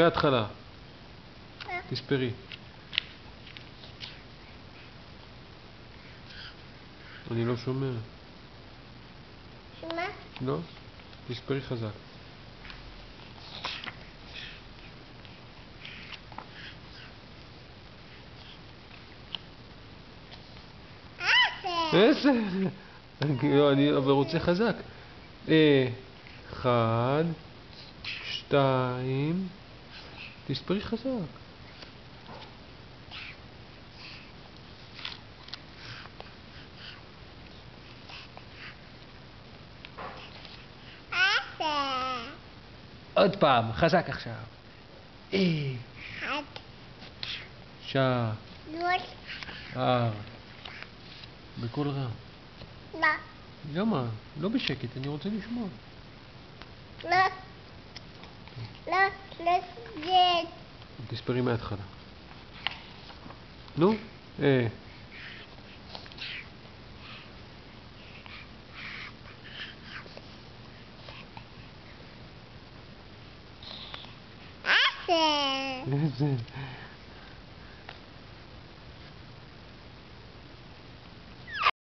מההתחלה. תספרי. אני לא שומע. שומע? לא? תספרי חזק. 10. אני רוצה חזק. 1, 2, תספרי חזק. 10. עוד פעם, חזק עכשיו. 1, 2, 4. בקול רם. לא. למה? לא בשקט, אני רוצה לשמוע. לא. לא. לא. תספרי מההתחלה. נו? 10.